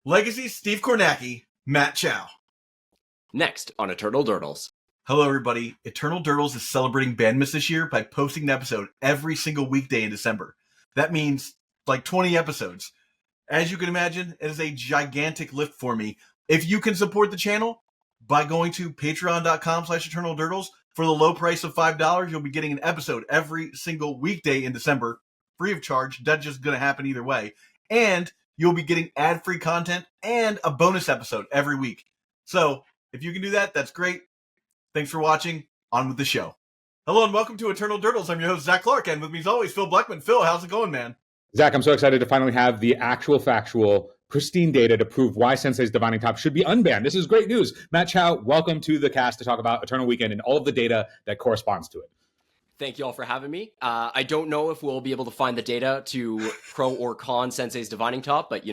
Legacy Steve Kornacki, Matt Chow. Next on Eternal Durdles. Hello, everybody. Eternal Durdles is celebrating Bandmas this year by posting an episode every single weekday in December. That means like 20 episodes. As you can imagine, it is a gigantic lift for me. If you can support the channel by going to patreon.com/eternaldurdles for the low price of $5, you'll be getting an episode every single weekday in December, free of charge. That's just going to happen either way. And you'll be getting ad-free content and a bonus episode every week. So if you can do that, that's great. Thanks for watching. On with the show. Hello and welcome to Eternal Durdles. I'm your host, Zach Clark, and with me as always, Phil Blackman. Phil, how's it going, man? Zach, I'm so excited to finally have the actual factual, pristine data to prove why Sensei's Divining Top should be unbanned. This is great news. Matt Chow, welcome to the cast to talk about Eternal Weekend and all of the data that corresponds to it. Thank you all for having me. I don't know if we'll be able to find the data to pro or con Sensei's Divining Top, but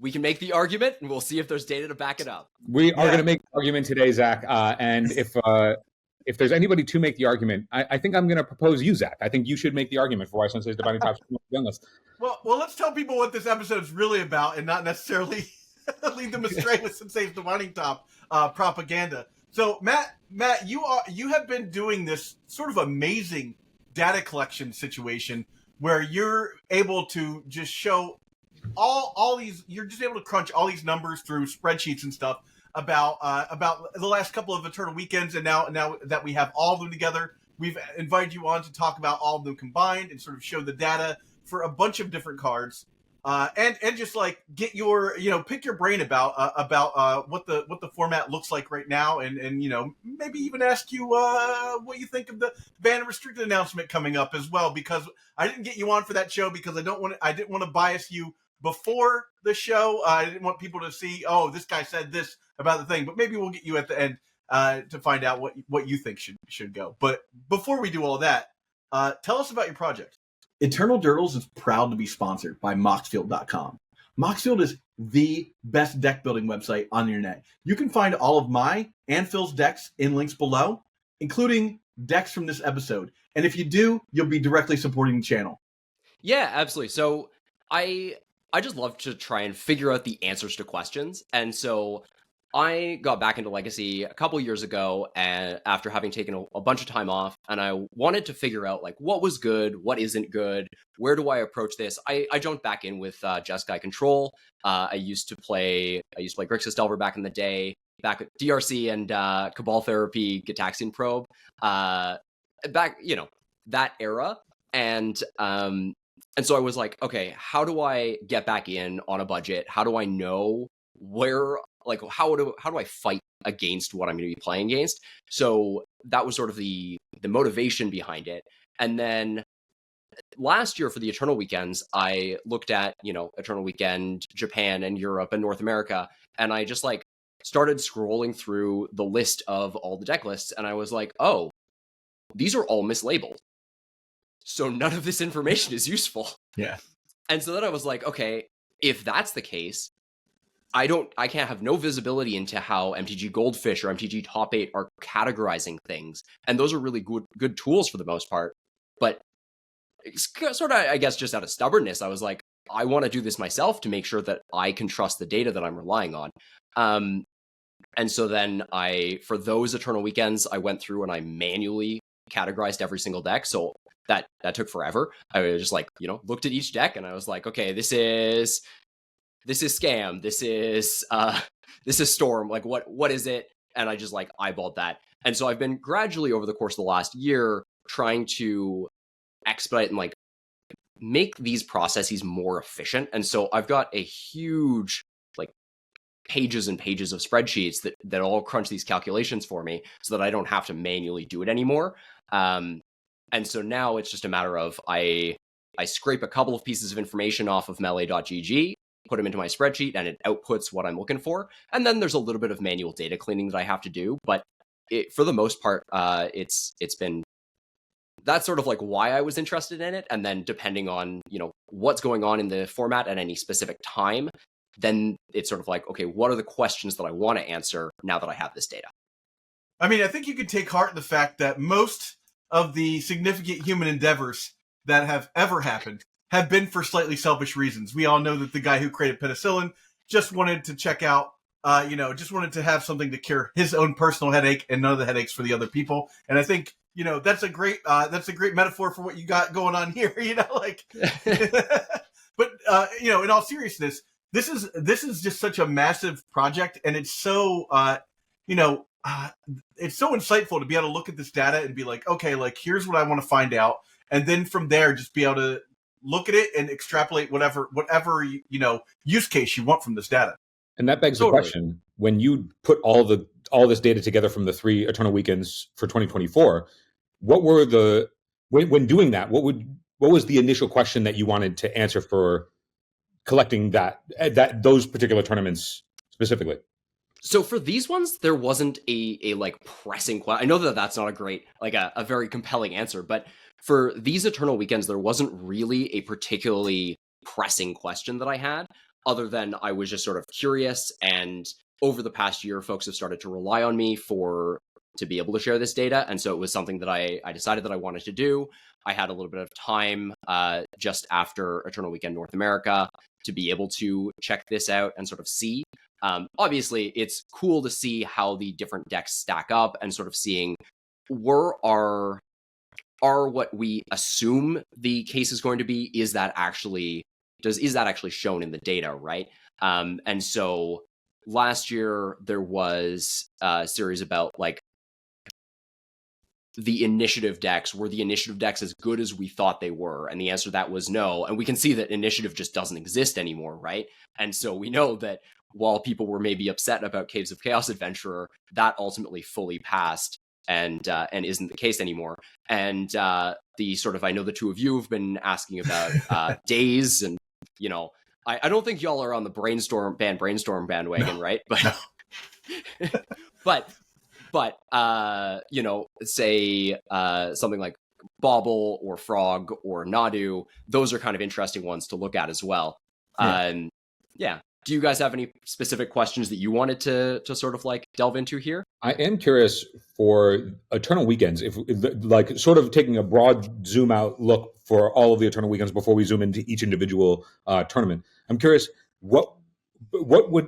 we can make the argument and we'll see if there's data to back it up. We are going to make the argument today, Zach. And if there's anybody to make the argument, I think I'm going to propose you, Zach. I think you should make the argument for why Sensei's Divining Top should be on the list. Well, let's tell people what this episode is really about and not necessarily lead them astray with Sensei's Divining Top propaganda. So, Matt, you have been doing this sort of amazing data collection situation where you're able to just show all these. You're just able to crunch all these numbers through spreadsheets and stuff about the last couple of Eternal Weekends, and now that we have all of them together, we've invited you on to talk about all of them combined and sort of show the data for a bunch of different cards. And just like get your, pick your brain about what the format looks like right now, and maybe even ask you what you think of the ban and restricted announcement coming up as well, because I didn't get you on for that show because I didn't want to bias you before the show. I didn't want people to see, oh, this guy said this about the thing, but maybe we'll get you at the end to find out what you think should go. But before we do all that, tell us about your project. Eternal Durdles is proud to be sponsored by Moxfield.com. Moxfield is the best deck building website on the internet. You can find all of my and Phil's decks in links below, including decks from this episode. And if you do, you'll be directly supporting the channel. Yeah, absolutely. So I just love to try and figure out the answers to questions. And so I got back into Legacy a couple years ago, and after having taken a bunch of time off, and I wanted to figure out like what was good, what isn't good, where do I approach this. I jumped back in with Jeskai Control. I used to play Grixis Delver back in the day, back at DRC and Cabal Therapy, Gitaxian Probe, back that era, and so I was like, okay, how do I get back in on a budget? How do I know where? Like, how do I fight against what I'm going to be playing against? So that was sort of the motivation behind it. And then last year for the Eternal Weekends, I looked at, Eternal Weekend, Japan and Europe and North America. And I just started scrolling through the list of all the deck lists. And I was like, oh, these are all mislabeled. So none of this information is useful. Yeah. And so then I was like, okay, if that's the case, I can't have no visibility into how MTG Goldfish or MTG Top 8 are categorizing things. And those are really good tools for the most part. But it's sort of, I guess, just out of stubbornness, I was like, I want to do this myself to make sure that I can trust the data that I'm relying on. And so then for those Eternal Weekends, I went through and I manually categorized every single deck. So that took forever. I just looked at each deck and I was like, okay, this is Scam, this is Storm, like what is it? And I just eyeballed that. And so I've been gradually over the course of the last year trying to expedite and make these processes more efficient. And so I've got a huge pages and pages of spreadsheets that all crunch these calculations for me so that I don't have to manually do it anymore. And so now it's just a matter of I scrape a couple of pieces of information off of melee.gg, put them into my spreadsheet, and it outputs what I'm looking for. And then there's a little bit of manual data cleaning that I have to do. But for the most part, it's been, that's sort of why I was interested in it. And then depending on, what's going on in the format at any specific time, then it's sort of okay, what are the questions that I want to answer now that I have this data? I mean, I think you can take heart in the fact that most of the significant human endeavors that have ever happened have been for slightly selfish reasons. We all know that the guy who created penicillin just wanted to check out, just wanted to have something to cure his own personal headache and none of the headaches for the other people. And I think, that's a great metaphor for what you got going on here, but, in all seriousness, this is just such a massive project, and it's so, it's so insightful to be able to look at this data and be like, okay, like here's what I want to find out. And then from there, just be able to look at it and extrapolate whatever use case you want from this data. And that begs the question: when you put all this data together from the 3 Eternal Weekends for 2024, what were when doing that? What was the initial question that you wanted to answer for collecting those particular tournaments specifically? So for these ones, there wasn't a like pressing question. I know that that's not a great, like a very compelling answer, but for these Eternal Weekends, there wasn't really a particularly pressing question that I had, other than I was just sort of curious. And over the past year, folks have started to rely on me to be able to share this data. And so it was something that I decided that I wanted to do. I had a little bit of time just after Eternal Weekend North America to be able to check this out and sort of see. Obviously, it's cool to see how the different decks stack up and sort of seeing are what we assume the case is going to be, is that actually shown in the data, right? And so last year there was a series about like the initiative decks. Were the initiative decks as good as we thought they were? And the answer to that was no. And we can see that initiative just doesn't exist anymore, right? And so we know that while people were maybe upset about Caves of Chaos Adventurer, that ultimately fully passed and isn't the case anymore. And the sort of, I know the two of you have been asking about days, and I don't think y'all are on the brainstorm bandwagon, right? But but say something like Bobble or Frog or Nadu, those are kind of interesting ones to look at as well. Yeah. Do you guys have any specific questions that you wanted to sort of like delve into here? I am curious for Eternal Weekends, if like sort of taking a broad zoom out look for all of the Eternal Weekends before we zoom into each individual tournament. I'm curious, what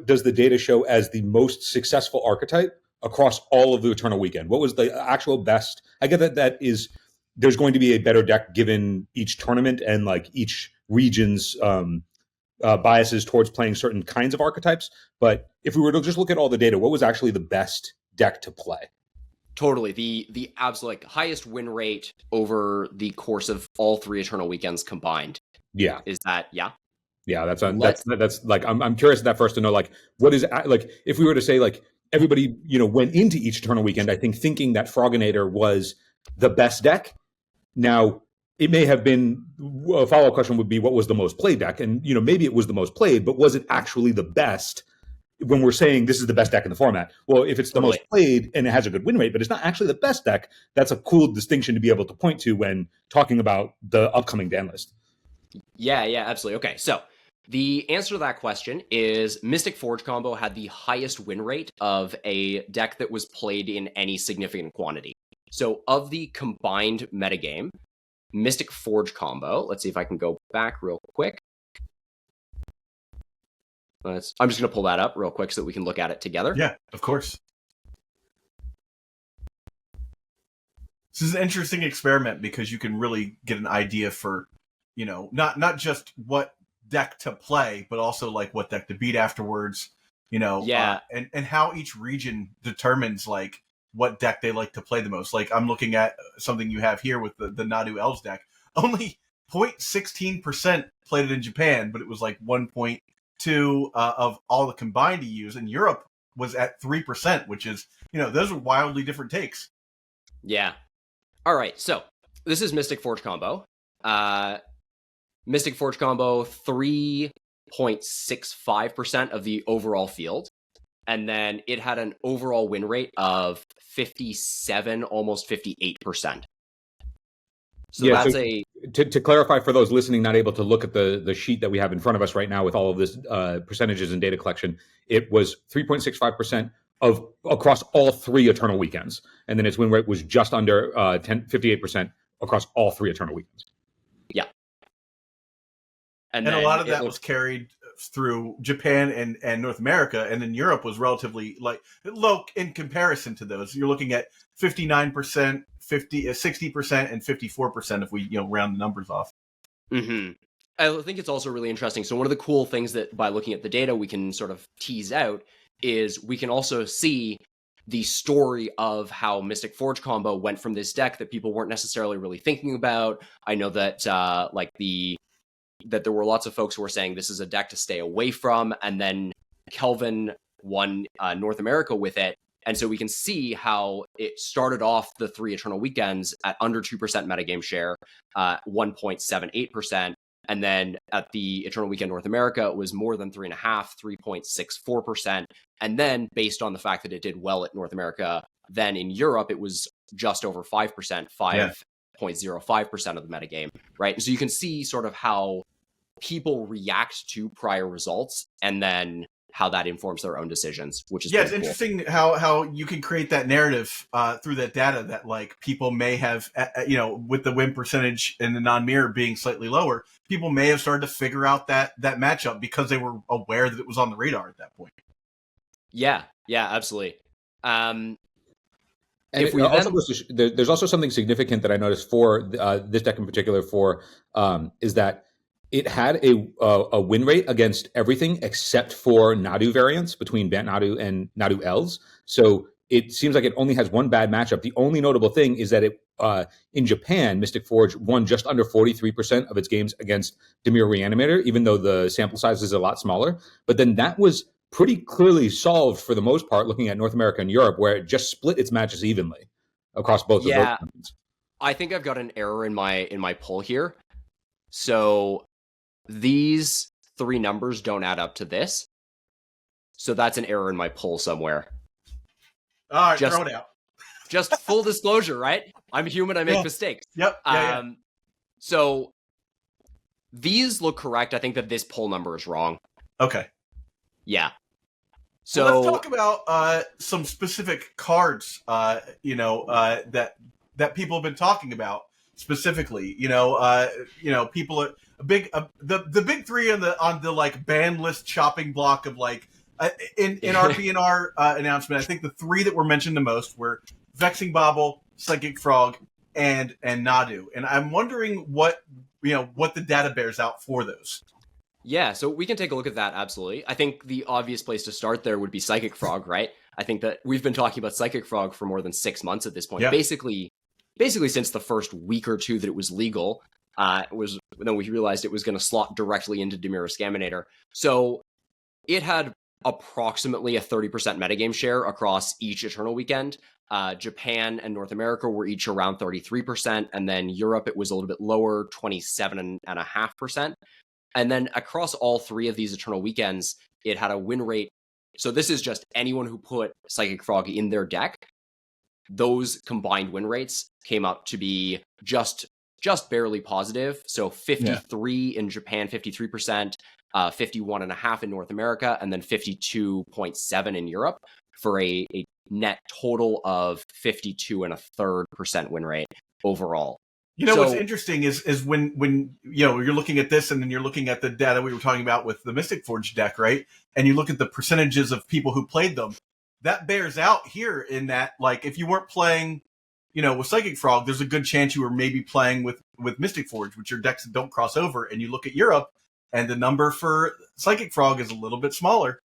does the data show as the most successful archetype across all of the Eternal Weekend? What was the actual best? I get that is there's going to be a better deck given each tournament and like each region's biases towards playing certain kinds of archetypes. But if we were to just look at all the data, what was actually the best deck to play? Totally. The absolute highest win rate over the course of all 3 Eternal Weekends combined. Yeah. Is that, yeah? Yeah, that's like, I'm curious at that first to know, like, what is, like, if we were to say, like, everybody, went into each Eternal Weekend, I think thinking that Froginator was the best deck. Now, it may have been, a follow-up question would be, what was the most played deck? And, maybe it was the most played, but was it actually the best when we're saying this is the best deck in the format? Well, if it's the most played and it has a good win rate, but it's not actually the best deck, that's a cool distinction to be able to point to when talking about the upcoming ban list. Yeah, absolutely. Okay, so the answer to that question is Mystic Forge Combo had the highest win rate of a deck that was played in any significant quantity. So of the combined metagame, Mystic Forge Combo, let's see if I can go back real quick. I'm just going to pull that up real quick so that we can look at it together. Yeah, of course. This is an interesting experiment because you can really get an idea for, not just what deck to play, but also like what deck to beat afterwards, Yeah. And how each region determines like what deck they like to play the most. Like I'm looking at something you have here with the Nadu Elves deck. Only 0.16% played it in Japan, but it was like 1.2 of all the combined EUs. In Europe was at 3%, which is, those are wildly different takes. Yeah. All right. So this is Mystic Forge Combo. Mystic Forge Combo, 3.65% of the overall field. And then it had an overall win rate of 57, almost 58%. So yeah, that's to clarify for those listening, not able to look at the sheet that we have in front of us right now with all of this percentages and data collection, it was 3.65% across all 3 Eternal Weekends. And then its win rate was just under 58% across all 3 Eternal Weekends. Yeah. And a lot of that was carried through Japan and North America, and then Europe was relatively like low in comparison to those. You're looking at 59%, 60%, and 54% if we round the numbers off. Mm-hmm. I think it's also really interesting. So one of the cool things that by looking at the data we can sort of tease out is we can also see the story of how Mystic Forge combo went from this deck that people weren't necessarily really thinking about. I know that that there were lots of folks who were saying this is a deck to stay away from, and then Kelvin won North America with it. And so we can see how it started off the 3 Eternal Weekends at under 2% metagame share, 1.78%. And then at the Eternal Weekend North America, it was more than 3.5%, 3.64%. And then based on the fact that it did well at North America, then in Europe, it was just over 5%, 5.05% of the metagame, right? And so you can see sort of how people react to prior results and then how that informs their own decisions, which is it's cool. Interesting how you can create that narrative through that data that like people may have with the win percentage and the non-mirror being slightly lower, people may have started to figure out that matchup because they were aware that it was on the radar at that point. Yeah, absolutely. And if we there's also something significant that I noticed for this deck in particular is that it had a win rate against everything except for Nadu variants between Bant Nadu and Nadu Els. So it seems like it only has one bad matchup. The only notable thing is that it in Japan, Mystic Forge won just under 43% of its games against Demir Reanimator, even though the sample size is a lot smaller. But then that was pretty clearly solved for the most part, looking at North America and Europe, where it just split its matches evenly across both of those tournaments. I think I've got an error in my poll here. So these 3 numbers don't add up to this. So that's an error in my poll somewhere. All right, throw it out. Just full disclosure, right? I'm human, I make mistakes. Yep. So these look correct. I think that this poll number is wrong. Okay. Yeah. So let's talk about some specific cards, that people have been talking about specifically. People are the big 3 on the like ban list chopping block of like in our BNR announcement. I think the 3 that were mentioned the most were Vexing, Bobble, Psychic Frog, and Nadu. And I'm wondering what the data bears out for those. Yeah, so we can take a look at that, absolutely. I think the obvious place to start there would be Psychic Frog, right? I think that we've been talking about Psychic Frog for more than 6 months at this point. Yeah. Basically since the first week or 2 that it was legal, then we realized it was going to slot directly into Demir Scaminator. So it had approximately a 30% metagame share across each Eternal Weekend. Japan and North America were each around 33%, and then Europe, it was a little bit lower, 27.5%. And then across all 3 of these Eternal Weekends, it had a win rate. So this is just anyone who put Psychic Frog in their deck. Those combined win rates came up to be just barely positive. So 53 in Japan, 53%, 51.5 in North America, and then 52.7 in Europe for a net total of 52.33% win rate overall. What's interesting is when you're looking at this and then you're looking at the data we were talking about with the Mystic Forge deck, right? And you look at the percentages of people who played them, that bears out here in that, like, if you weren't playing, with Psychic Frog, there's a good chance you were maybe playing with Mystic Forge, which are decks that don't cross over. And you look at Europe, and the number for Psychic Frog is a little bit smaller.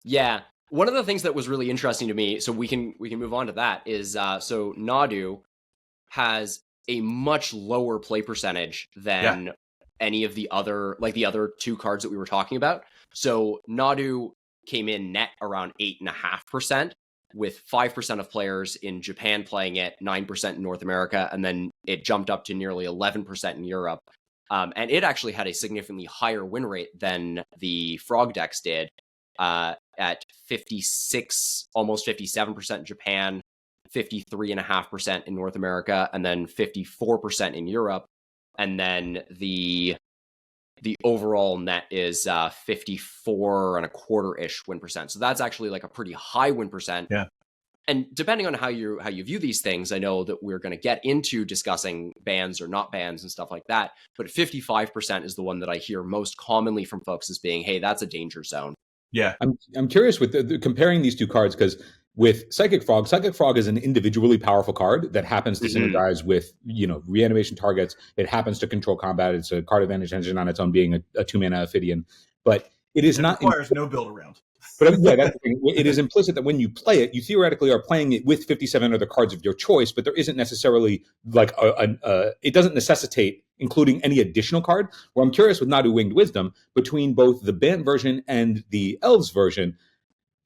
Yeah. One of the things that was really interesting to me, so we can move on to that, is so Nadu has a much lower play percentage than any of the other 2 cards that we were talking about. So Nadu came in net around 8.5%, with 5% of players in Japan playing it, 9% in North America, and then it jumped up to nearly 11% in Europe. And it actually had a significantly higher win rate than the Frog decks did, at 56, almost 57% in Japan, 53.5% in North America, and then 54% in Europe. And then the overall net is 54.25-ish win percent. So that's actually like a pretty high win percent. Yeah. and depending on how you view these things, I know that we're going to get into discussing bans or not bans and stuff like that. But 55% is the one that I hear most commonly from folks as being, hey, that's a danger zone. Yeah. I'm curious with comparing these two cards, because with Psychic Frog is an individually powerful card that happens to synergize with, reanimation targets. It happens to control combat. It's a card advantage engine on its own, being a 2-mana Ophidian. But it is not requires no build around. But yeah, that's the thing. It is implicit that when you play it, you theoretically are playing it with 57 other cards of your choice, but there isn't necessarily like it doesn't necessitate including any additional card. Where I'm curious with Nadu Winged Wisdom, between both the Bant version and the Elves version,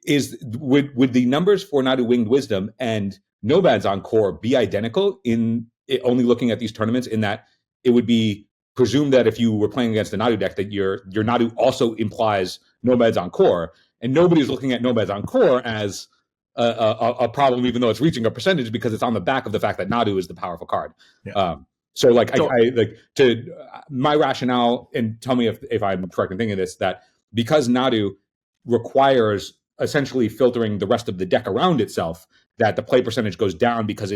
would the numbers for Nadu Winged Wisdom and Nomad's Encore be identical in only looking at these tournaments, in that it would be presumed that if you were playing against the Nadu deck, that your Nadu also implies Nomad's Encore, and nobody's looking at Nomad's Encore as a problem, even though it's reaching a percentage, because it's on the back of the fact that Nadu is the powerful card. Yeah. So like I like to my rationale, and tell me if I'm correct in thinking this, that because Nadu requires essentially filtering the rest of the deck around itself, that the play percentage goes down, because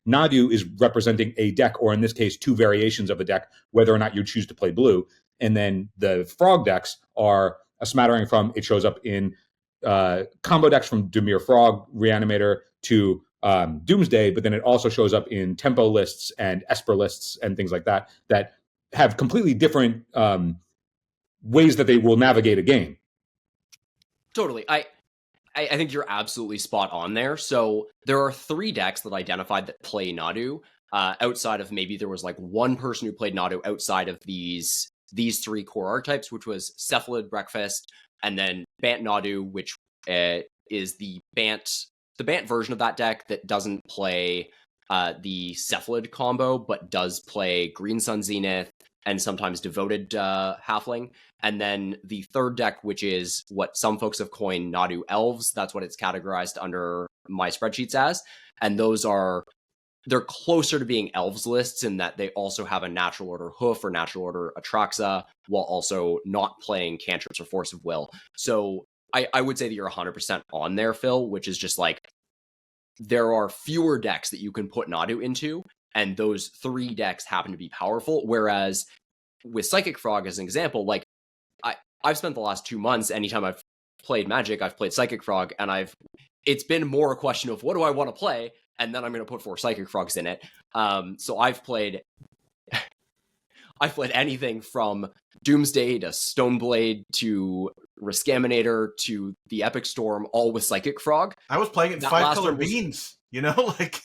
Nadu is representing a deck, or in this case, two variations of a deck, whether or not you choose to play blue. And then the Frog decks are a smattering from, it shows up in combo decks from Demir Frog, Reanimator, to Doomsday, but then it also shows up in tempo lists and Esper lists and things like that, that have completely different ways that they will navigate a game. Totally. I think you're absolutely spot on there. So there are 3 decks that identified that play Nadu, outside of maybe there was like one person who played Nadu outside of these 3 core archetypes, which was Cephalid, Breakfast, and then Bant Nadu, which is the Bant version of that deck that doesn't play the Cephalid combo, but does play Green Sun Zenith and sometimes Devoted Halfling. And then the 3rd deck, which is what some folks have coined Nadu Elves. That's what it's categorized under my spreadsheets as. And they're closer to being Elves lists in that they also have a Natural Order Hoof or Natural Order Atraxa, while also not playing Cantrips or Force of Will. So I would say that you're 100% on there, Phil, which is just like, there are fewer decks that you can put Nadu into, and those 3 decks happen to be powerful. Whereas with Psychic Frog, as an example, like I've spent the last 2 months, anytime I've played Magic, I've played Psychic Frog, and it's been more a question of what do I want to play, and then I'm going to put 4 Psychic Frogs in it. So I've played anything from Doomsday to Stoneblade to Riskaminator to the Epic Storm, all with Psychic Frog. I was playing it in 5-color beans, like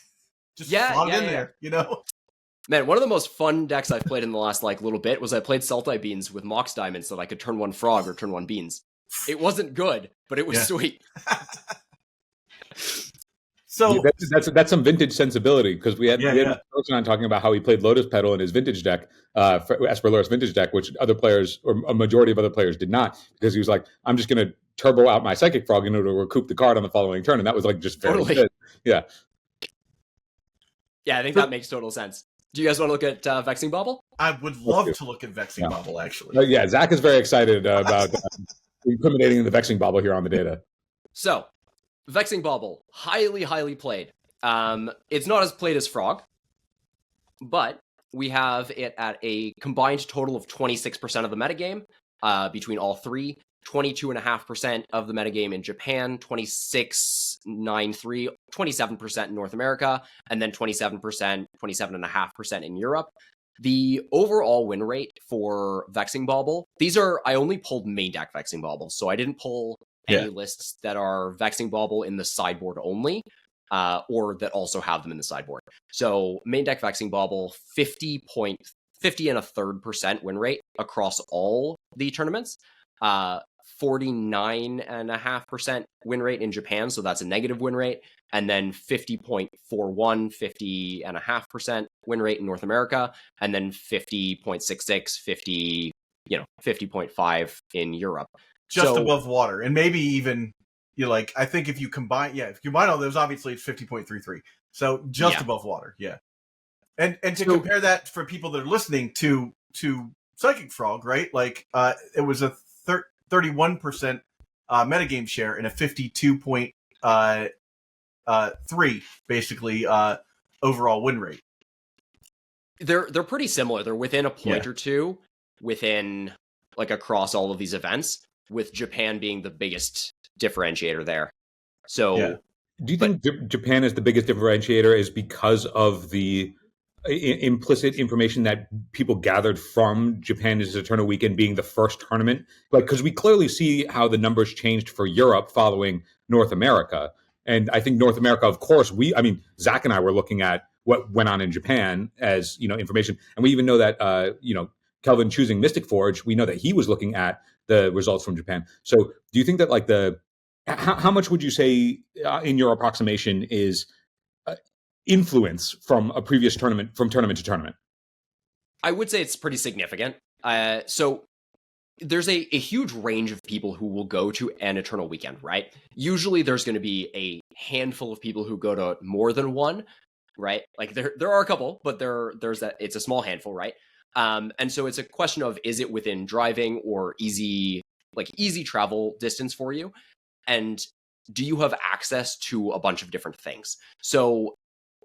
just slot in there, Man, one of the most fun decks I've played in the last little bit was I played Sultai Beans with Mox Diamonds, so that I could turn 1 Frog or turn 1 Beans. It wasn't good, but it was sweet. So that's some vintage sensibility, because we had a person on talking about how he played Lotus Petal in his vintage deck, Esper Lotus vintage deck, which other players, or a majority of other players, did not, because he was like, I'm just going to turbo out my Psychic Frog in order to recoup the card on the following turn, and that was just very good. Yeah, I think that makes total sense. Do you guys want to look at Vexing Bobble? I would love to look at Vexing Bobble, actually. Zach is very excited about incriminating the Vexing Bobble here on the data. So, Vexing Bobble, highly, highly played. It's not as played as Frog, but we have it at a combined total of 26% of the metagame between all 3. 22.5% of the metagame in Japan, 26.93, 27% in North America, and then 27.5% in Europe. The overall win rate for Vexing Bobble, I only pulled main deck Vexing Bobble, so I didn't pull any lists that are Vexing Bobble in the sideboard only, or that also have them in the sideboard. So main deck Vexing Bobble, 50.3% win rate across all the tournaments. 49.5% win rate in Japan, so that's a negative win rate, and then 50.41, 50.5% win rate in North America, and then 50.66, 50.5 in Europe. Just above water, and maybe even I think if you combine all those, obviously it's 50.33, so just above water, and to compare that for people that are listening to Psychic Frog, right? It was a 31% metagame share and a 52.9% 3 basically overall win rate. They're pretty similar. They're within a point Yeah. or two within like across all of these events, with Japan being the biggest differentiator there. So Yeah. Do you think Japan is the biggest differentiator is because of the implicit information that people gathered from Japan's Eternal Weekend being the first tournament? Like, because we clearly see how the numbers changed for Europe following North America. And I think North America, of course, Zac and I were looking at what went on in Japan as, information. And we even know that, Kelvin choosing Mystic Forge, we know that he was looking at the results from Japan. So do you think that how much would you say in your approximation is influence from a previous tournament, from tournament to tournament? I would say it's pretty significant. So there's a huge range of people who will go to an Eternal Weekend, right? Usually there's going to be a handful of people who go to more than one, right? Like there are a couple, but there's that, it's a small handful, right? And so it's a question of, is it within driving or easy travel distance for you? And do you have access to a bunch of different things? So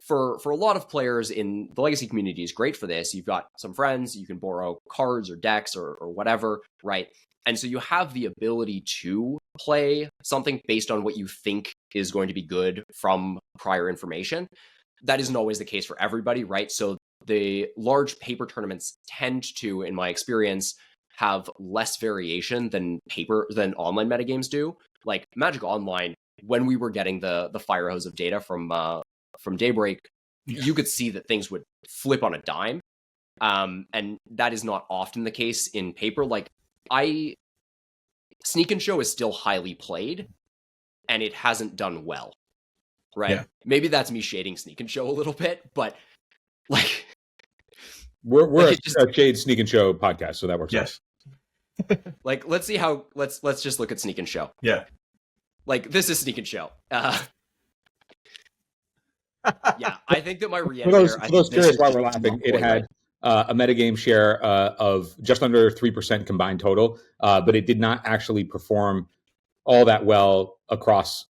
for a lot of players in the Legacy community is great for this. You've got some friends, you can borrow cards or decks or whatever, right? And so you have the ability to play something based on what you think is going to be good from prior information. That isn't always the case for everybody, right? So the large paper tournaments tend to, in my experience, have less variation than online metagames do. Like Magic Online, when we were getting the fire hose of data from Daybreak, you could see that things would flip on a dime. And that is not often the case in paper. Like Sneak and Show is still highly played, and it hasn't done well, right? Yeah. Maybe that's me shading Sneak and Show a little bit, but like we're a Shade Sneak and Show podcast, so that works. Yes. Like, let's just look at Sneak and Show. Yeah. Like, this is Sneak and Show. Yeah, I think that my For reanimator... those curious why we're laughing, it had a metagame share of just under 3% combined total, but it did not actually perform all that well across...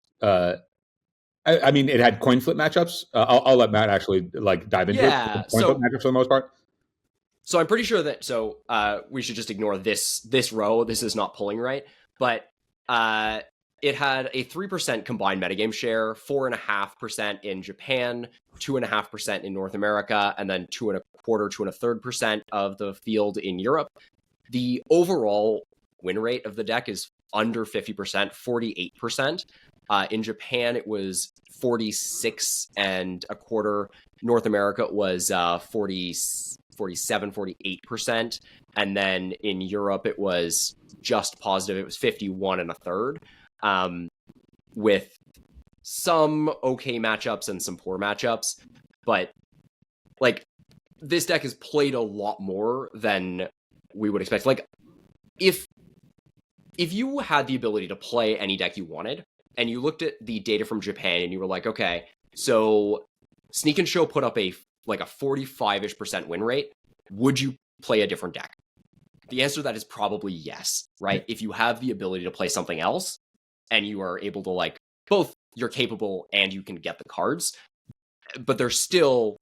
I mean, it had coin flip matchups. I'll let Matt actually dive into it. Coin flip matchups for the most part. So I'm pretty sure that we should just ignore this row. This is not pulling right, but it had a 3% combined metagame share, 4.5% in Japan, 2.5% in North America, and then 2.25%, 2.33% of the field in Europe. The overall win rate of the deck is under 50%, 48%. In Japan, it was 46.25%. North America was 47, 48%. And then in Europe, it was just positive. It was 51.33%, with some okay matchups and some poor matchups. But like, this deck is played a lot more than we would expect. Like, if you had the ability to play any deck you wanted, and you looked at the data from Japan and you were like, okay, so Sneak and Show put up a 45-ish% win rate, would you play a different deck? The answer to that is probably yes, right? If you have the ability to play something else and you are able to both you're capable and you can get the cards, but there's still,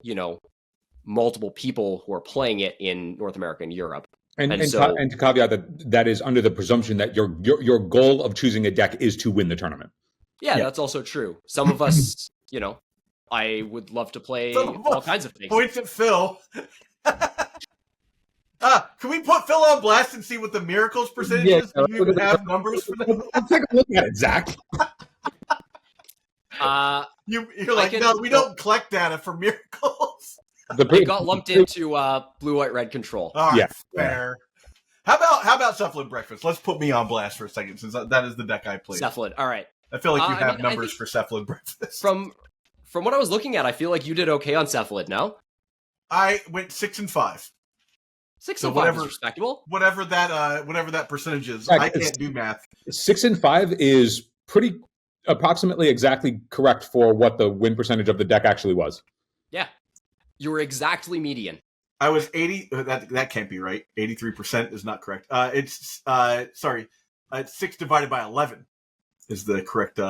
multiple people who are playing it in North America and Europe. And to caveat that is under the presumption that your goal of choosing a deck is to win the tournament. Yeah, that's also true. Some of us, I would love to play all kinds of things. Points at Phil. Can we put Phil on blast and see what the miracles percentage is? Do you even have numbers for that? Let's take a look at it, Zac. You're like, no, we don't collect data for miracles. They got lumped into blue-white-red control. All right, fair. How about Cephalid Breakfast? Let's put me on blast for a second, since that is the deck I played. Cephalid, all right. I feel like you have numbers for Cephalid Breakfast. From what I was looking at, I feel like you did okay on Cephalid, no? I went 6 and 5. 6 and 5 is respectable. Whatever that percentage is. I can't do math. 6 and 5 is pretty approximately exactly correct for what the win percentage of the deck actually was. Yeah. You were exactly median. I was 80. That can't be right. 83% is not correct. It's 6 divided by 11 is the correct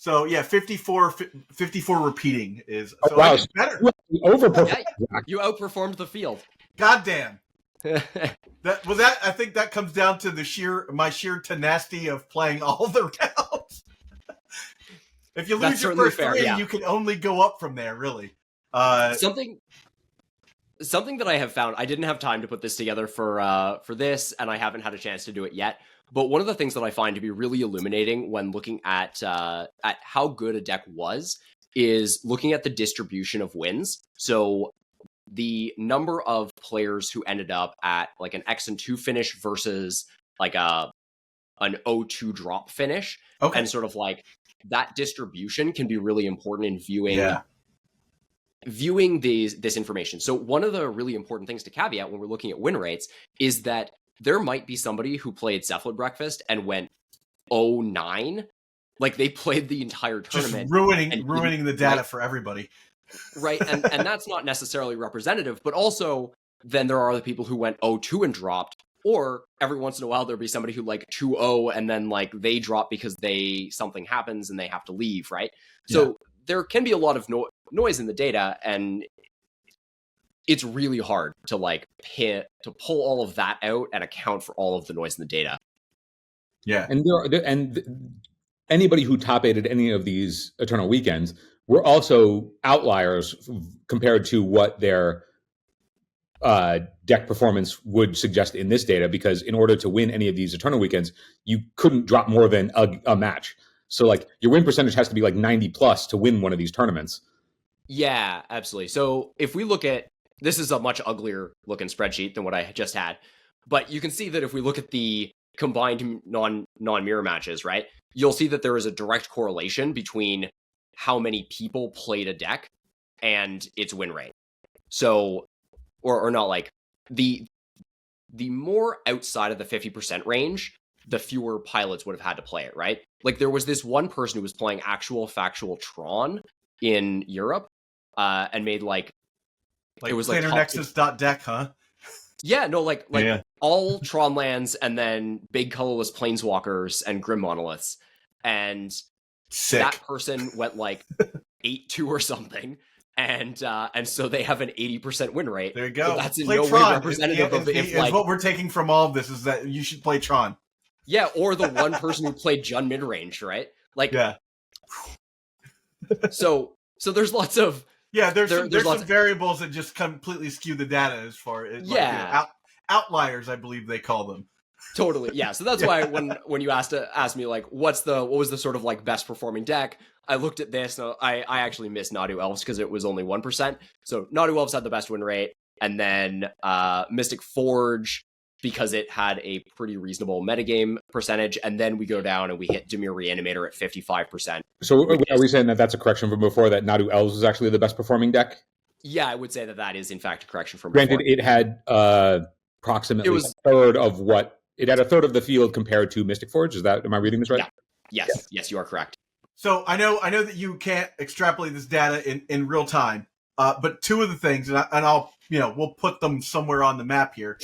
So yeah, 54 repeating is Oh, so wow. I did better. Overperformed. Yeah, you outperformed the field. Goddamn. That I think that comes down to my sheer tenacity of playing all the rounds. If you lose your first fair, three, yeah. you can only go up from there, really. Something that I have found, I didn't have time to put this together for this, and I haven't had a chance to do it yet. But one of the things that I find to be really illuminating when looking at how good a deck was is looking at the distribution of wins. So the number of players who ended up at like an X and 2 finish versus like an O2 drop finish, okay. and sort of like that distribution can be really important in viewing this information. So one of the really important things to caveat when we're looking at win rates is that there might be somebody who played Cephalid Breakfast and went 0-9. Like they played the entire tournament. Just ruining the data for everybody. Right. And that's not necessarily representative, but also then there are other people who went 0-2 and dropped, or every once in a while there'll be somebody who like 2-0 and then like they drop because something happens and they have to leave, right? Yeah. So there can be a lot of noise in the data, and it's really hard to like to pull all of that out and account for all of the noise in the data. Yeah. And anybody who top aided any of these Eternal Weekends were also outliers compared to what their deck performance would suggest in this data, because in order to win any of these Eternal Weekends, you couldn't drop more than a match. So like your win percentage has to be like 90 plus to win one of these tournaments. Yeah, absolutely. So if we look at, this is a much uglier looking spreadsheet than what I just had, but you can see that if we look at the combined non-mirror matches, right, you'll see that there is a direct correlation between how many people played a deck and its win rate. So, or not, like the more outside of the 50% range, the fewer pilots would have had to play it, right? Like there was this one person who was playing actual factual Tron in Europe, and made like it was like Nexus.deck, huh? Yeah, no, like all Tron lands and then big colorless planeswalkers and grim monoliths, and that person went like 8-2 or something, and so they have an 80% win rate. There you go. So that's in no way representative of if like what we're taking from all of this is that you should play Tron. Yeah, or the one person who played Jund midrange, right? Like yeah. So there's lots of there's some variables that just completely skew the data as far as outliers, I believe they call them. Totally, yeah. So that's why when you asked me like what was the sort of like best performing deck, I looked at this. And I actually missed Nadu Elves because it was only 1%. So Nadu Elves had the best win rate, and then Mystic Forge because it had a pretty reasonable metagame percentage, and then we go down and we hit Demir Reanimator at 55%. So are we saying that that's a correction from before, that Nadu Elves was actually the best performing deck? Yeah, I would say that is in fact a correction from before. Granted, it had approximately a third of the field compared to Mystic Forge. Am I reading this right? Yeah. Yes, you are correct. So I know that you can't extrapolate this data in real time, but two of the things, and I'll we'll put them somewhere on the map here.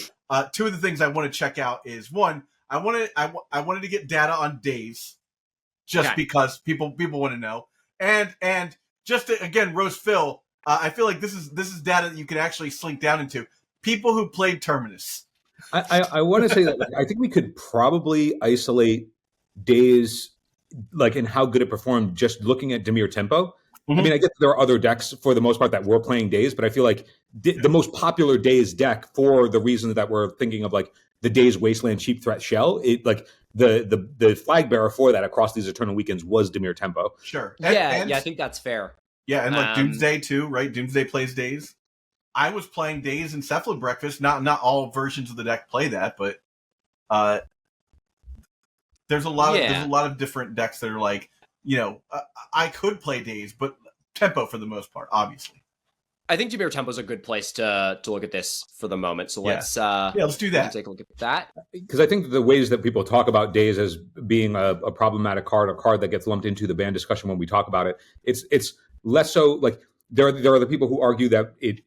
Two of the things I want to check out is, one, I wanted to get data on days, just because people want to know, and just to, again, roast Phil. I feel like this is data that you can actually slink down into people who played Terminus. I want to say that I think we could probably isolate days, like in how good it performed, just looking at Demir tempo. Mm-hmm. I mean, I guess there are other decks for the most part that were playing days, but I feel like the most popular days deck, for the reason that we're thinking of, like the Days Wasteland Cheap Threat Shell, it like the flag bearer for that across these Eternal Weekends was Demir tempo. Sure. And I think that's fair. Yeah, and like Doomsday too, right? Doomsday plays days. I was playing days in Cephalid Breakfast. Not all versions of the deck play that, but there's a lot of different decks that are like, I could play days, but tempo for the most part, obviously. I think Demir tempo is a good place to look at this for the moment. So let's do that. Take a look at that, because I think the ways that people talk about days as being a problematic card, a card that gets lumped into the ban discussion when we talk about it, it's less so. Like there are the people who argue that it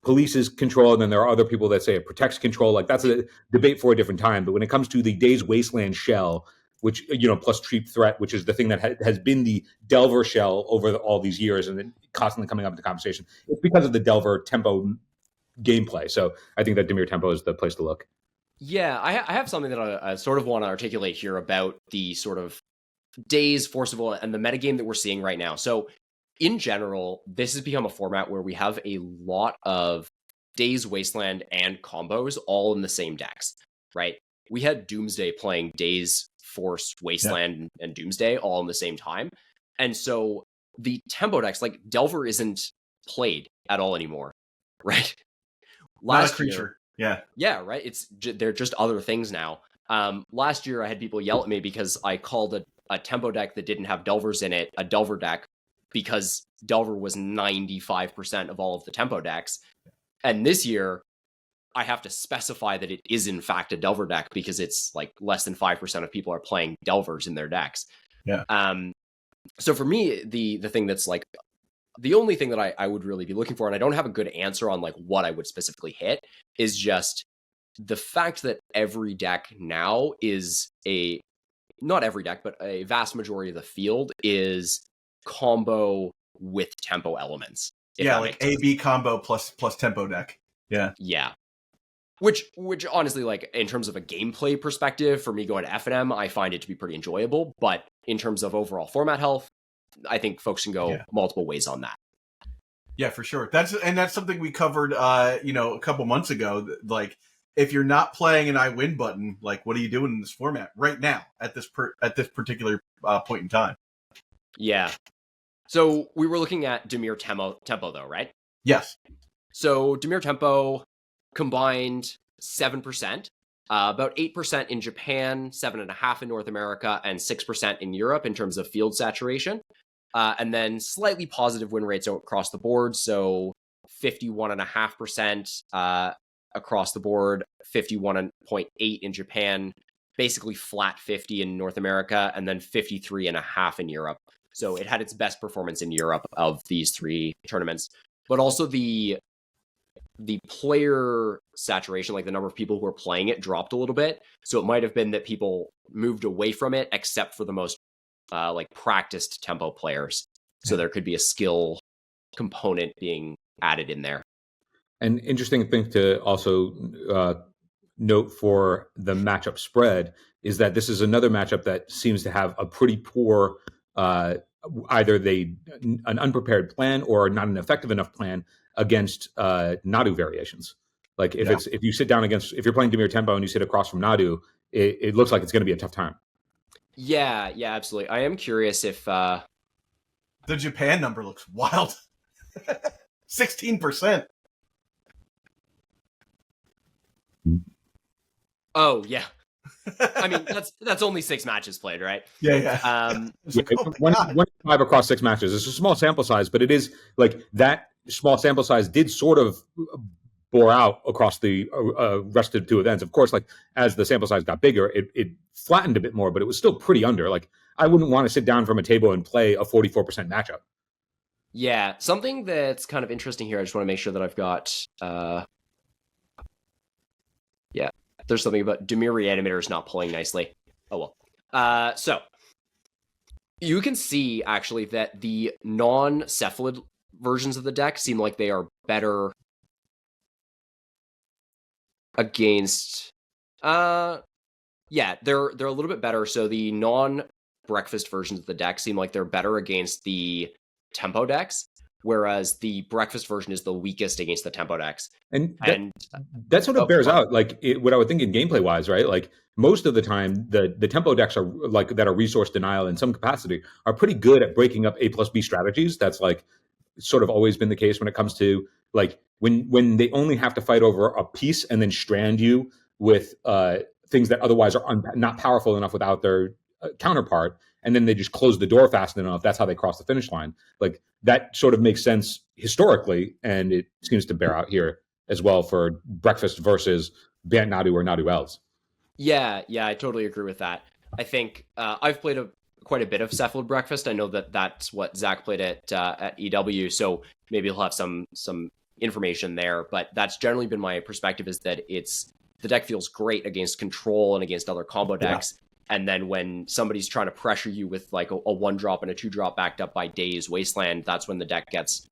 polices control, and then there are other people that say it protects control. Like that's a debate for a different time. But when it comes to the Days Wasteland Shell, which, plus Treat Threat, which is the thing that has been the Delver shell over all these years and then constantly coming up into conversation. It's because of the Delver tempo gameplay. So I think that Demir tempo is the place to look. Yeah, I have something that I sort of want to articulate here about the sort of Days, Forcible, and the metagame that we're seeing right now. So in general, this has become a format where we have a lot of Days, Wasteland, and combos all in the same decks, right? We had Doomsday playing Days, Force, Wasteland, and Doomsday all in the same time. And so the tempo decks, like Delver isn't played at all anymore, right? Not a creature. Yeah, right? They're just other things now. Last year, I had people yell at me because I called a tempo deck that didn't have Delvers in it a Delver deck, because Delver was 95% of all of the tempo decks. And this year, I have to specify that it is in fact a Delver deck because it's like less than 5% of people are playing Delvers in their decks. Yeah. So for me, the thing that's like the only thing that I would really be looking for, and I don't have a good answer on like what I would specifically hit, is just the fact that every deck now is not every deck, but a vast majority of the field is combo with tempo elements. Yeah, like AB combo plus tempo deck. Yeah. Yeah. Which honestly, like in terms of a gameplay perspective, for me going to F&M, I find it to be pretty enjoyable. But in terms of overall format health, I think folks can go multiple ways on that. Yeah, for sure. That's something we covered, a couple months ago. Like, if you're not playing an I win button, like, what are you doing in this format right now at this particular point in time? Yeah. So we were looking at Demir tempo though, right? Yes. So Demir tempo combined 7%, about 8% in Japan, 7.5% in North America, and 6% in Europe in terms of field saturation. And then slightly positive win rates across the board. So 51.5% across the board, 51.8% in Japan, basically flat 50 in North America, and then 53.5% in Europe. So it had its best performance in Europe of these three tournaments. But also the player saturation, like the number of people who are playing it, dropped a little bit. So it might have been that people moved away from it, except for the most like practiced tempo players. So there could be a skill component being added in there. An interesting thing to also note for the matchup spread is that this is another matchup that seems to have a pretty poor either an unprepared plan or not an effective enough plan against Nadu variations. Like if you sit down if you're playing Demir tempo and you sit across from Nadu, it looks like it's going to be a tough time. Yeah, absolutely. I am curious if the Japan number looks wild. 16%. Oh yeah. I mean, that's only 6 matches played, right? Yeah. One 5 across 6 matches. It's a small sample size, but it is like that small sample size did sort of bore out across the rest of the 2 events. Of course, like as the sample size got bigger, it flattened a bit more, but it was still pretty under. Like I wouldn't want to sit down from a table and play a 44% matchup. Yeah, something that's kind of interesting here. I just want to make sure that I've got. There's something about Demir Reanimator not pulling nicely. Oh well. So you can see actually that the non-Cephalid versions of the deck seem like they are better against. They're a little bit better. So the non-breakfast versions of the deck seem like they're better against the tempo decks, whereas the breakfast version is the weakest against the tempo decks. And that sort of bears out, like what I would think in gameplay wise, right? Like most of the time, the tempo decks are like that are resource denial in some capacity are pretty good at breaking up A+B strategies. That's like sort of always been the case when it comes to like when they only have to fight over a piece and then strand you with things that otherwise are not powerful enough without their counterpart, and then they just close the door fast enough. That's how they cross the finish line. Like that sort of makes sense historically, and it seems to bear out here as well for breakfast versus Bant Nadu or Nadu Els. Yeah, I totally agree with that. I think I've played quite a bit of Cephalid breakfast. I know that's what Zac played at EW, so maybe he'll have some information there. But that's generally been my perspective, is that the deck feels great against control and against other combo decks. And then when somebody's trying to pressure you with like a 1-drop and a 2-drop backed up by Daze Wasteland, that's when the deck that's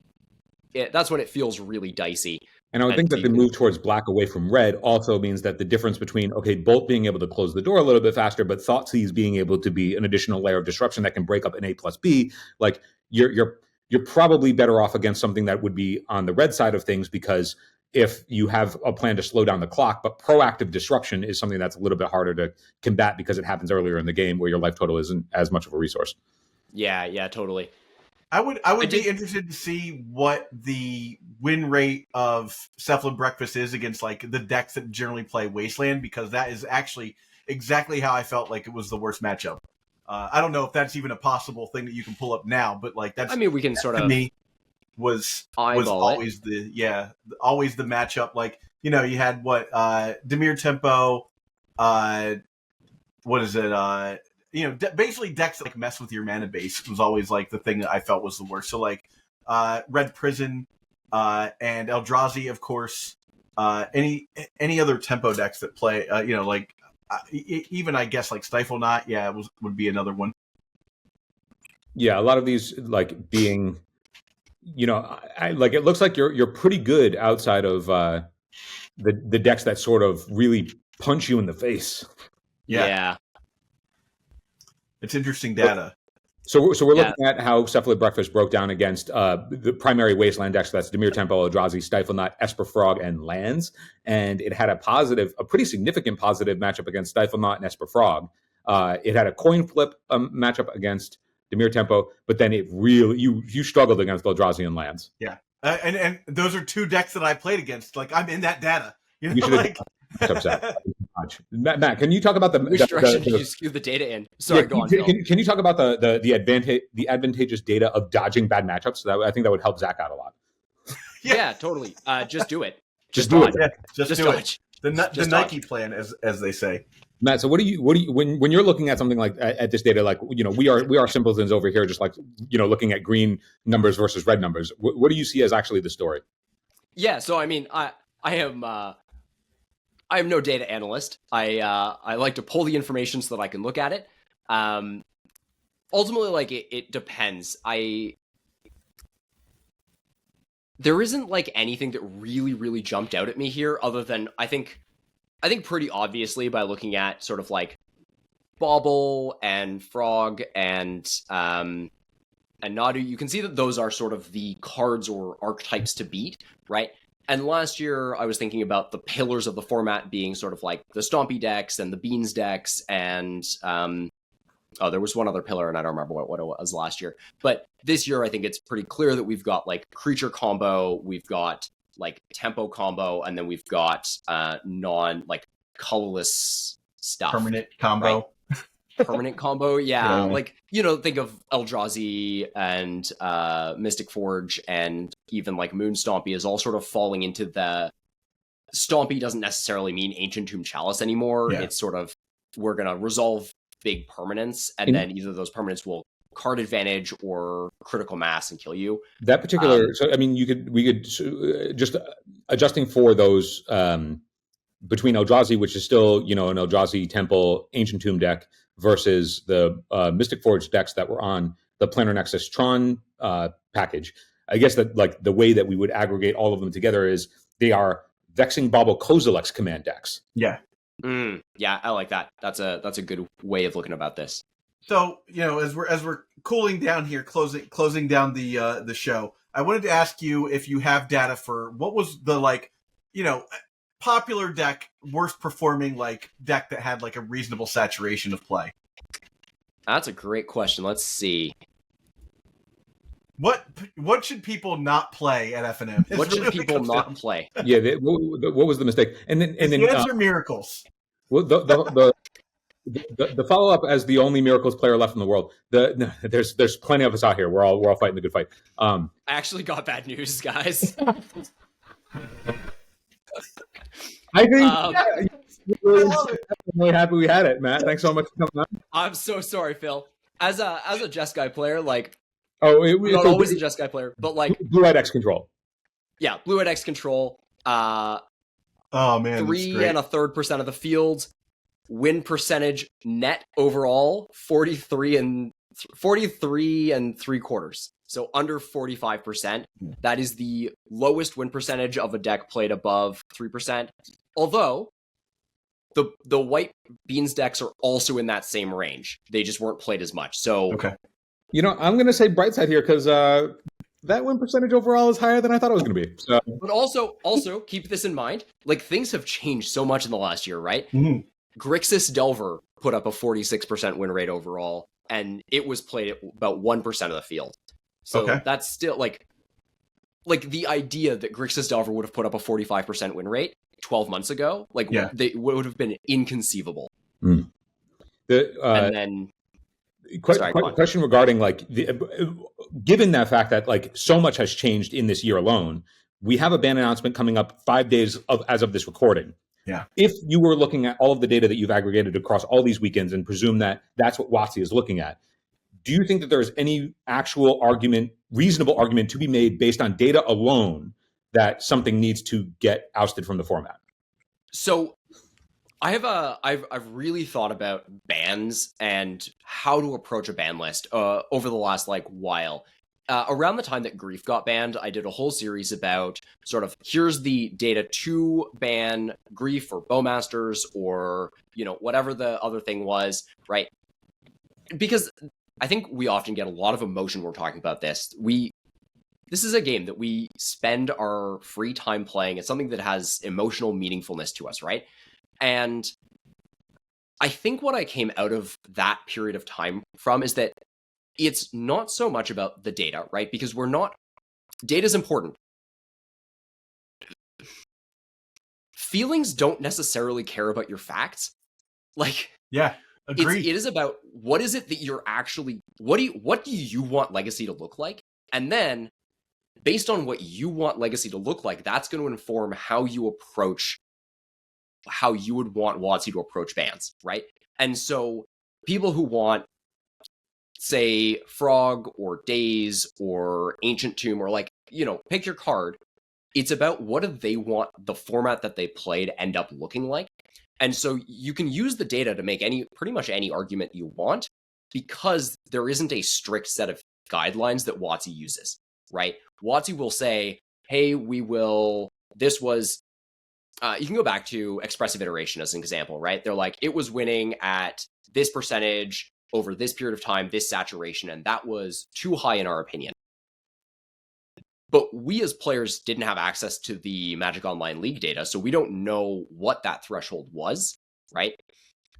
when it feels really dicey. And I would think that the move towards black away from red also means that the difference between, okay, Bolt being able to close the door a little bit faster, but Thoughtseize being able to be an additional layer of disruption that can break up an A plus B, like you're probably better off against something that would be on the red side of things, because if you have a plan to slow down the clock, but proactive disruption is something that's a little bit harder to combat because it happens earlier in the game where your life total isn't as much of a resource. Yeah, totally. I would be interested to see what the win rate of Cephalid Breakfast is against like the decks that generally play Wasteland, because that is actually exactly how I felt like it was the worst matchup. I don't know if that's even a possible thing that you can pull up now, but like that's, I mean, we can sort of, me was always always the matchup. Like, you know, you had Demir Tempo, what is it? You know, basically decks that like mess with your mana base was always like the thing that I felt was the worst. So like Red Prison and Eldrazi, of course. Any other tempo decks that play, you know, like even I guess like Stifle Knot, would be another one. Yeah, a lot of these like being, you know, I like it looks like you're pretty good outside of the decks that sort of really punch you in the face. Yeah. It's interesting data. So we're looking at how Cephalid Breakfast broke down against the primary Wasteland decks. That's Demir Tempo, Eldrazi, Stifle Knot, Esper Frog, and lands. And it had a pretty significant positive matchup against Stifle Knot and Esper Frog. It had a coin flip matchup against Demir Tempo, but then it really you struggled against Eldrazi and lands. Yeah, and those are two decks that I played against. Like I'm in that data. You know, like. Matt, can you talk about which direction did you skew the data in? Sorry, go on. Can you talk about the advantageous data of dodging bad matchups? I think that would help Zac out a lot. Yeah, totally. Just do it. Just do it. Yeah, just do dodge. It. The Nike plan, as they say. Matt, so what do you when you're looking at something like at this data, like, you know, we are simpletons over here, just like, you know, looking at green numbers versus red numbers. What do you see as actually the story? Yeah, so I mean, I am no data analyst. I like to pull the information so that I can look at it. Ultimately, like it depends. There isn't like anything that really jumped out at me here, other than I think pretty obviously by looking at sort of like Bobble and Frog and Nadu, you can see that those are sort of the cards or archetypes to beat, right? And last year, I was thinking about the pillars of the format being sort of like the Stompy decks and the Beans decks, and there was one other pillar, and I don't remember what it was last year. But this year, I think it's pretty clear that we've got like creature combo, we've got like tempo combo, and then we've got like colorless stuff. Permanent combo. Right? Permanent combo, yeah. Like, you know, think of Eldrazi and Mystic Forge and even like Moon Stompy is all sort of falling into the Stompy doesn't necessarily mean Ancient Tomb Chalice anymore. Yeah. It's sort of, we're gonna resolve big permanents, and then either those permanents will card advantage or critical mass and kill you. That particular, so I mean, we could just adjusting for those between Eldrazi, which is still, you know, an Eldrazi Temple Ancient Tomb deck, versus the Mystic Forge decks that were on the Planar Nexus Tron package. I guess that like the way that we would aggregate all of them together is they are Vexing, Bobble, Kozilek's command decks. Yeah. Yeah, I like that. That's a good way of looking about this. So, you know, as we're cooling down here, closing down the show, I wanted to ask you if you have data for what was the, like, you know, popular deck, worst performing like deck that had like a reasonable saturation of play. That's a great question. Let's see. What should people not play at FNM? What should people not play? Yeah, what was the mistake? And then the answer miracles. Well, the follow up as the only miracles player left in the world. There's plenty of us out here. We're all fighting the good fight. I actually got bad news, guys. I think I'm really happy we had it, Matt. Thanks so much for coming on. I'm so sorry, Phil. As a Jeskai player, like, not always a Jeskai player, but like Blue-Eyed X Control. Yeah, Blue-Eyed X Control. Oh man, 3 1/3% of the field. win percentage net overall 43 and 3/4. So under 45%. That is the lowest win percentage of a deck played above 3%. Although the white beans decks are also in that same range. They just weren't played as much. So Okay. I'm going to say bright side here because that win percentage overall is higher than I thought it was going to be. So. But also keep this in mind. Like, things have changed so much in the last year, right? Mm-hmm. Grixis Delver put up a 46% win rate overall, and it was played at about 1% of the field. So that's still like the idea that Grixis Delver would have put up a 45% win rate 12 months ago, they would have been inconceivable. Mm. And then question regarding given that fact that so much has changed in this year alone, we have a ban announcement coming up 5 days as of this recording. Yeah. If you were looking at all of the data that you've aggregated across all these weekends and presume that that's what WotC is looking at, do you think that there is any actual reasonable argument to be made based on data alone that something needs to get ousted from the format? So I've really thought about bans and how to approach a ban list over the last while. Around the time that Grief got banned, I did a whole series about sort of here's the data to ban Grief or Bowmasters or whatever the other thing was, right? Because I think we often get a lot of emotion when we're talking about this. This is a game that we spend our free time playing. It's something that has emotional meaningfulness to us, right? And I think what I came out of that period of time from is that it's not so much about the data, right? Because data is important. Feelings don't necessarily care about your facts. Yeah, agreed. It is about what is it that you're actually, what do you want Legacy to look like? And then based on what you want Legacy to look like, that's going to inform how you would want WotC to approach bans, right? And so people who want, say, Frog or Daze or Ancient Tomb or pick your card, it's about what do they want the format that they play to end up looking like. And so you can use the data to make pretty much any argument you want, because there isn't a strict set of guidelines that WotC uses, right? WotC will say, hey, this was, you can go back to Expressive Iteration as an example, right? They're like, it was winning at this percentage over this period of time, this saturation, and that was too high in our opinion. But we as players didn't have access to the Magic Online League data, so we don't know what that threshold was, right?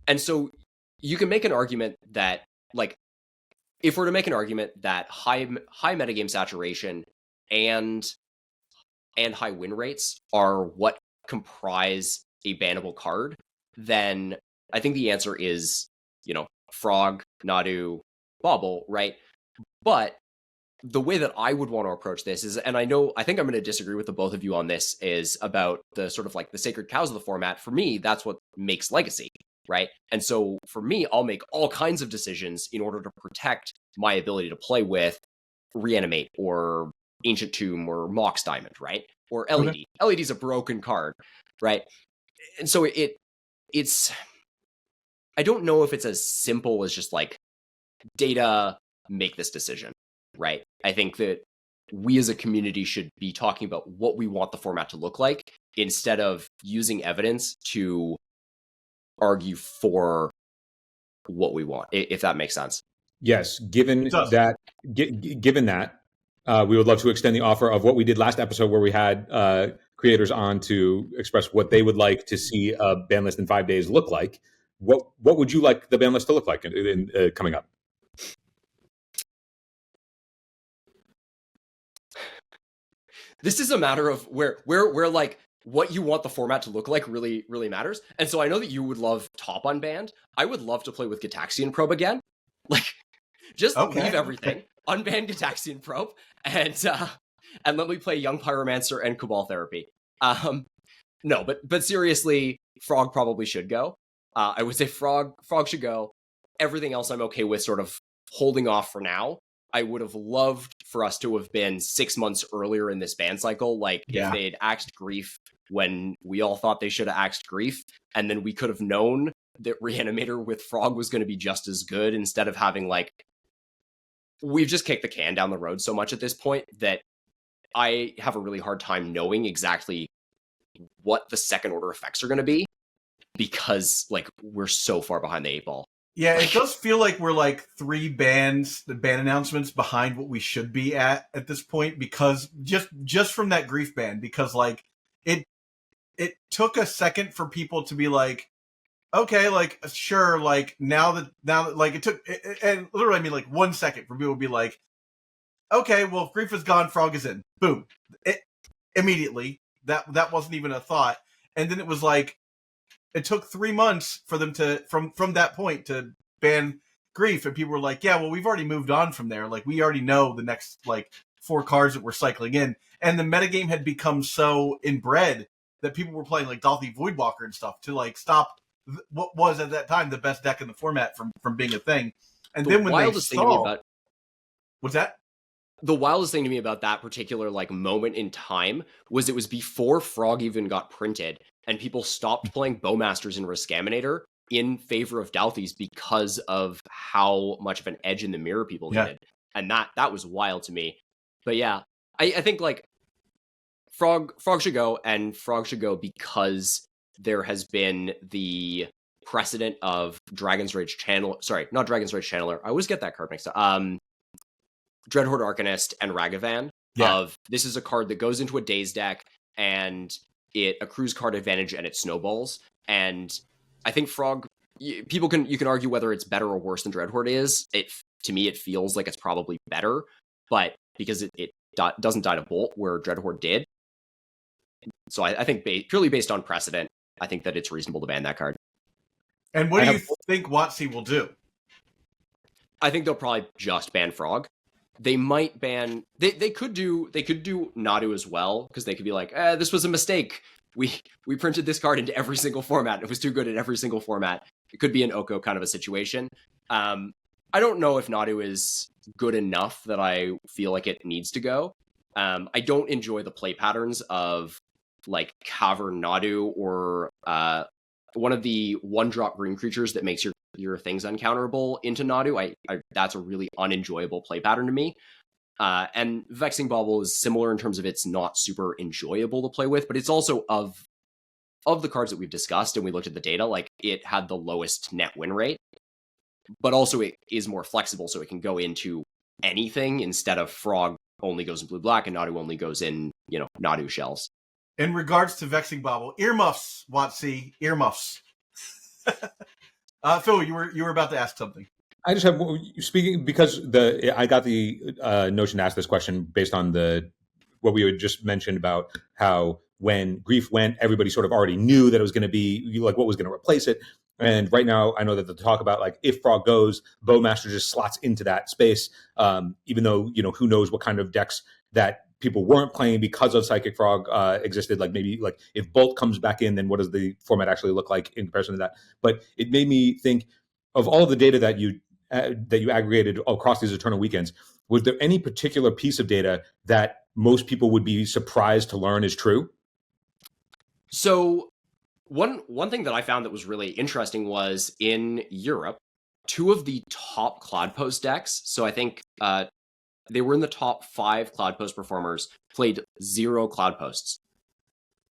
And so you can make an argument that, if we're to make an argument that high metagame saturation and high win rates are what comprise a bannable card, then I think the answer is, Frog, Nadu, Bobble, right? But the way that I would want to approach this is, and I think I'm going to disagree with the both of you on this, is about the sort of the sacred cows of the format. For me, that's what makes Legacy, right? And so for me, I'll make all kinds of decisions in order to protect my ability to play with Reanimate or Ancient Tomb or Mox Diamond, right? Or LED. Okay. LED is a broken card, right? And so it's I don't know if it's as simple as just data make this decision, right? I think that we as a community should be talking about what we want the format to look like instead of using evidence to argue for what we want, if that makes sense. Yes, given that, we would love to extend the offer of what we did last episode, where we had creators on to express what they would like to see a ban list in 5 days look like. What would you like the ban list to look like in coming up? This is a matter of where what you want the format to look like really, really matters. And so I know that you would love Top Unbanned. I would love to play with Gitaxian Probe again. Just leave everything. Unban Gitaxian Probe and let me play Young Pyromancer and Cabal Therapy. No, but seriously, Frog probably should go. I would say Frog should go. Everything else I'm okay with sort of holding off for now. I would have loved for us to have been 6 months earlier in this ban cycle. If they'd axed Grief when we all thought they should have axed Grief, and then we could have known that Reanimator with Frog was going to be just as good, instead of having like, we've just kicked the can down the road so much at this point that I have a really hard time knowing exactly what the second order effects are going to be, because like we're so far behind the 8-ball. Yeah, it does feel like we're like 3 the ban announcements behind what we should be at this point, because just from that grief ban, because like it took a second for people to be like, okay, like sure, like now that like it took, and literally I mean like 1 second for people to be like, okay, well if grief is gone, Frog is in, boom, immediately. That wasn't even a thought, and then it was like, it took 3 months for them to from that point to ban grief, and people were like, yeah, well we've already moved on from there, like we already know the next like 4 cards that we're cycling in, and the metagame had become so inbred that people were playing like Dalthy Voidwalker and stuff to like stop what was at that time the best deck in the format from being a thing. And then when they saw, what's that? The wildest thing to me about that particular like moment in time was it was before Frog even got printed, and people stopped playing Bowmasters and Riscaminator in favor of Dalthys because of how much of an edge in the mirror people needed. And that was wild to me. But yeah, I think like Frog should go, and Frog should go because there has been the precedent of Dragon's Rage Channeler. Sorry, not Dragon's Rage Channeler. I always get that card mixed up. Dreadhorde Arcanist and Ragavan. Of this is a card that goes into a Daze deck and it accrues card advantage and it snowballs. And I think Frog, you can argue whether it's better or worse than Dreadhorde is. To me, it feels like it's probably better, but because it doesn't die to Bolt where Dreadhorde did. So I think purely based on precedent, I think that it's reasonable to ban that card. And what do you think WotC will do? I think they'll probably just ban Frog. They might ban. They could do Nadu as well, because they could be like, this was a mistake. We printed this card into every single format. It was too good in every single format. It could be an Oko kind of a situation. I don't know if Nadu is good enough that I feel like it needs to go. I don't enjoy the play patterns of like Cavern Nadu or one of the 1-drop green creatures that makes your things uncounterable into Nadu. I that's a really unenjoyable play pattern to me. And Vexing Bobble is similar in terms of it's not super enjoyable to play with, but it's also of the cards that we've discussed and we looked at the data, like it had the lowest net win rate, but also it is more flexible, so it can go into anything instead of Frog only goes in blue-black and Nadu only goes in, Nadu shells. In regards to Vexing Bobble, earmuffs, WotC, earmuffs. Phil, you were about to ask something. I just have speaking because I got the notion to ask this question based on what we had just mentioned about how when grief went, everybody sort of already knew that it was going to be like what was going to replace it. And right now, I know that the talk about like if Frog goes, Bowmaster just slots into that space. Even though who knows what kind of decks that people weren't playing because of Psychic Frog existed. Like maybe like if Bolt comes back in, then what does the format actually look like in comparison to that? But it made me think of all of the data that you aggregated across these Eternal Weekends. Was there any particular piece of data that most people would be surprised to learn is true? So one thing that I found that was really interesting was in Europe, 2 of the top Cloud Post decks. So I think they were in the top 5 Cloud Post performers, played 0 Cloud Posts.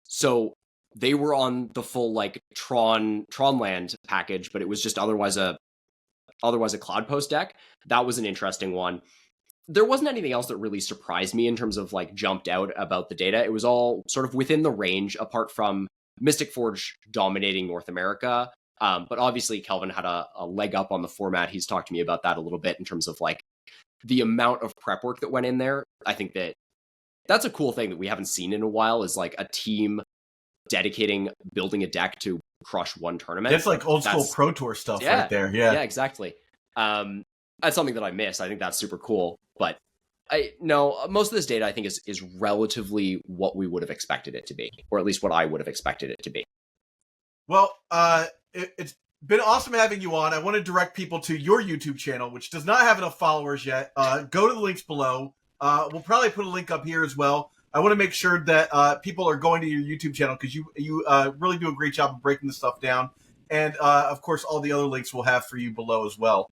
So they were on the full like Tron land package, but it was just otherwise a Cloud Post deck. That was an interesting one. There wasn't anything else that really surprised me in terms of like jumped out about the data. It was all sort of within the range, apart from Mystic Forge dominating North America. But obviously Kelvin had a leg up on the format. He's talked to me about that a little bit in terms of like the amount of prep work that went in there. I think that's a cool thing that we haven't seen in a while, is like a team dedicating building a deck to crush one tournament. That's like old school Pro Tour stuff right there. Yeah, exactly. That's something that I miss. I think that's super cool. But most of this data I think is relatively what we would have expected it to be, or at least what I would have expected it to be. Well, it's been awesome having you on. I want to direct people to your YouTube channel, which does not have enough followers yet. Go to the links below. We'll probably put a link up here as well. I want to make sure that people are going to your YouTube channel because you really do a great job of breaking this stuff down. and of course, all the other links we'll have for you below as well.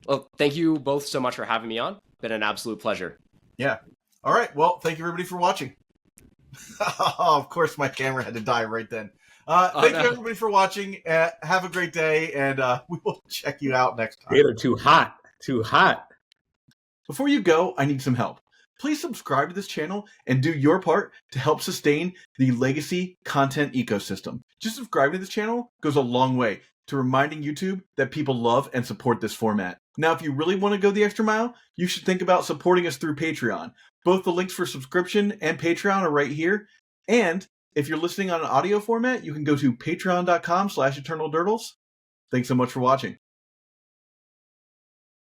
Well, thank you both so much for having me on. Been an absolute pleasure. Yeah. All right. Well, thank you everybody for watching. Of course, my camera had to die right then. Thank you everybody for watching. Have a great day, and we will check you out next time. They're too hot. Too hot. Before you go, I need some help. Please subscribe to this channel and do your part to help sustain the legacy content ecosystem. Just subscribing to this channel goes a long way to reminding YouTube that people love and support this format. Now, if you really want to go the extra mile, you should think about supporting us through Patreon. Both the links for subscription and Patreon are right here. And if you're listening on an audio format, you can go to patreon.com/eternaldurdles. Thanks so much for watching.